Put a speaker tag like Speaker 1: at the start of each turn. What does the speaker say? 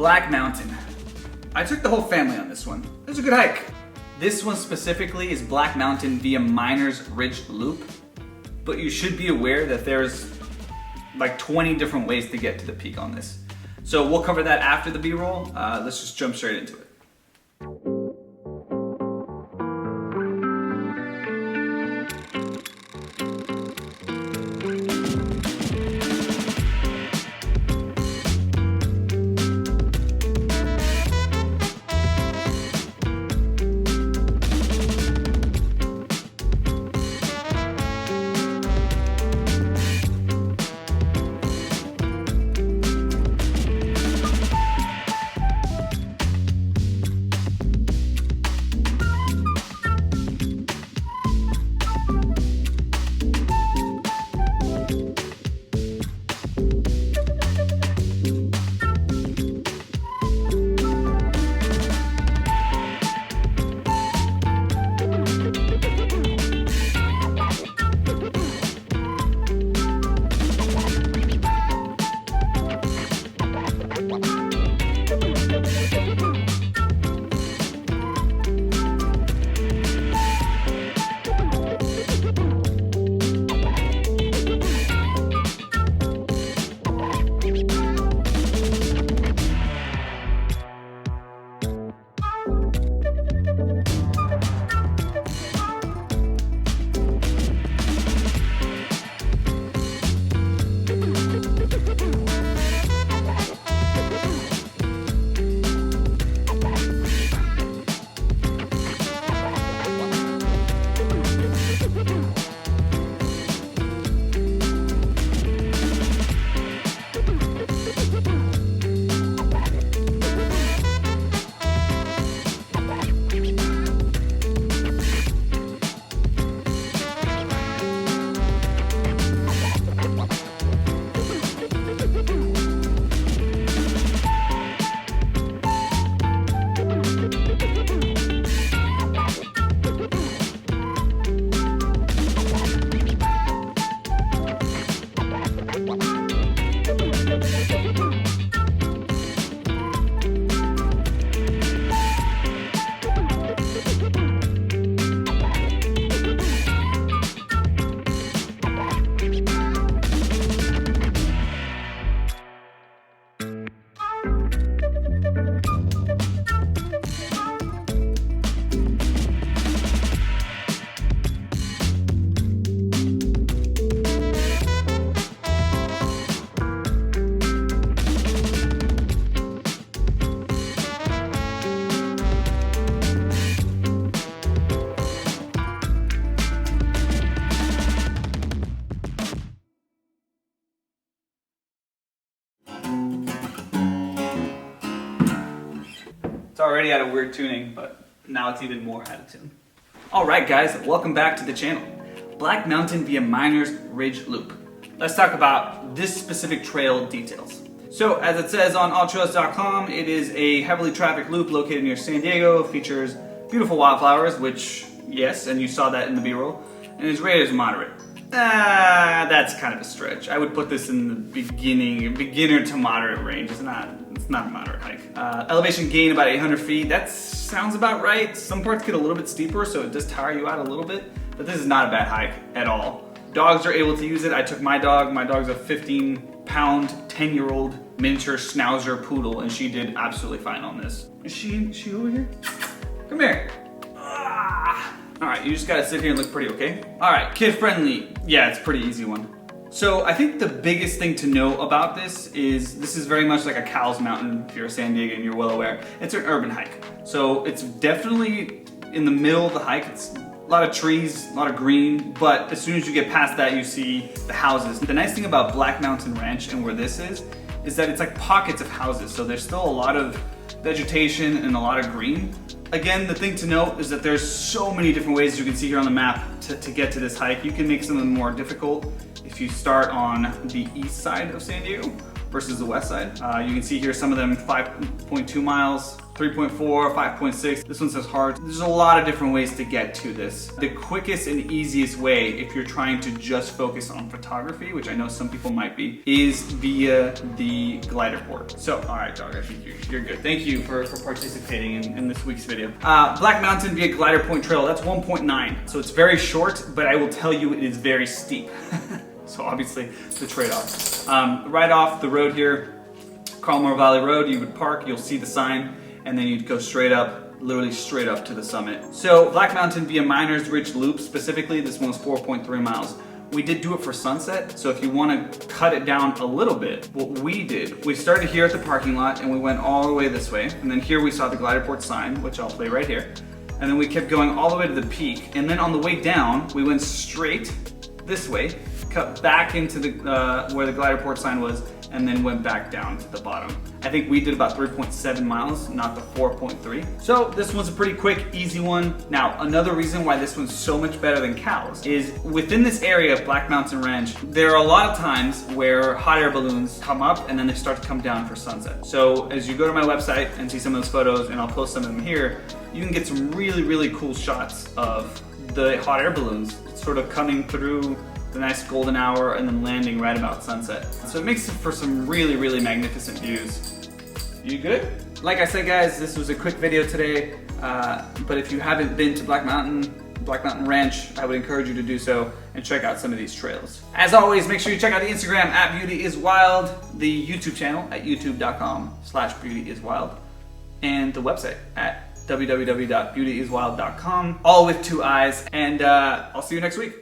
Speaker 1: Black Mountain. I took the whole family on this one. It was a good hike. This one specifically is Black Mountain via Miners Ridge Loop, but you should be aware that there's like 20 different ways to get to the peak on this. So we'll cover that after the B-roll. Let's just jump straight into it. It's already out of weird tuning, but now it's even more out of tune. Alright guys, welcome back to the channel. Black Mountain via Miners Ridge Loop. Let's talk about this specific trail details. So as it says on alltrails.com, it is a heavily trafficked loop located near San Diego, features beautiful wildflowers, which yes, and you saw that in the B-roll, and is rated as moderate. That's kind of a stretch. I would put this in the beginner to moderate range. It's not a moderate hike. Elevation gain about 800 feet. That sounds about right. Some parts get a little bit steeper, so it does tire you out a little bit, but this is not a bad hike at all. Dogs are able to use it. I took my dog. My dog's a 15-pound, 10-year-old miniature schnauzer poodle, and she did absolutely fine on this. Is she over here? Come here. Alright, you just gotta sit here and look pretty, okay? Alright, kid friendly. Yeah, it's a pretty easy one. So I think the biggest thing to know about this is very much like a Cow's Mountain if you're a San Diego and you're well aware. It's an urban hike. So it's definitely in the middle of the hike. It's a lot of trees, a lot of green, but as soon as you get past that, you see the houses. The nice thing about Black Mountain Ranch and where this is that it's like pockets of houses. So there's still a lot of vegetation and a lot of green. Again, the thing to note is that there's so many different ways you can see here on the map to get to this hike. You can make some of them more difficult if you start on the east side of San Diego, versus the west side. You can see here some of them 5.2 miles, 3.4, 5.6. This one says hard. There's a lot of different ways to get to this. The quickest and easiest way, if you're trying to just focus on photography, which I know some people might be, is via the glider port. So, all right, dog, I think you're good. Thank you for participating in this week's video. Black Mountain via glider point trail, that's 1.9. So it's very short, but I will tell you it is very steep. So obviously the trade-off. Right off the road here, Carlmore Valley Road, you would park, you'll see the sign, and then you'd go straight up, literally straight up to the summit. So Black Mountain via Miners Ridge Loop, specifically, this one was 4.3 miles. We did do it for sunset, so if you want to cut it down a little bit, what we did, we started here at the parking lot and we went all the way this way, and then here we saw the glider port sign, which I'll play right here, and then we kept going all the way to the peak, and then on the way down, we went straight this way, cut back into the where the glider port sign was, and then went back down to the bottom. I think we did about 3.7 miles, not the 4.3. So this one's a pretty quick, easy one. Now, another reason why this one's so much better than 𝐭𝐽's is within this area of Black Mountain Ranch, there are a lot of times where hot air balloons come up and then they start to come down for sunset. So as you go to my website and see some of those photos, and I'll post some of them here, you can get some really, really cool shots of the hot air balloons sort of coming through the nice golden hour and then landing right about sunset. So it makes it for some really, really magnificent views. You good? Like I said, guys, this was a quick video today, but if you haven't been to Black Mountain Ranch, I would encourage you to do so and check out some of these trails. As always, make sure you check out the Instagram at @BeautyIsWild, the YouTube channel at youtube.com/BeautyIsWild, and the website at www.beautyiswild.com, all with 2 eyes, and I'll see you next week.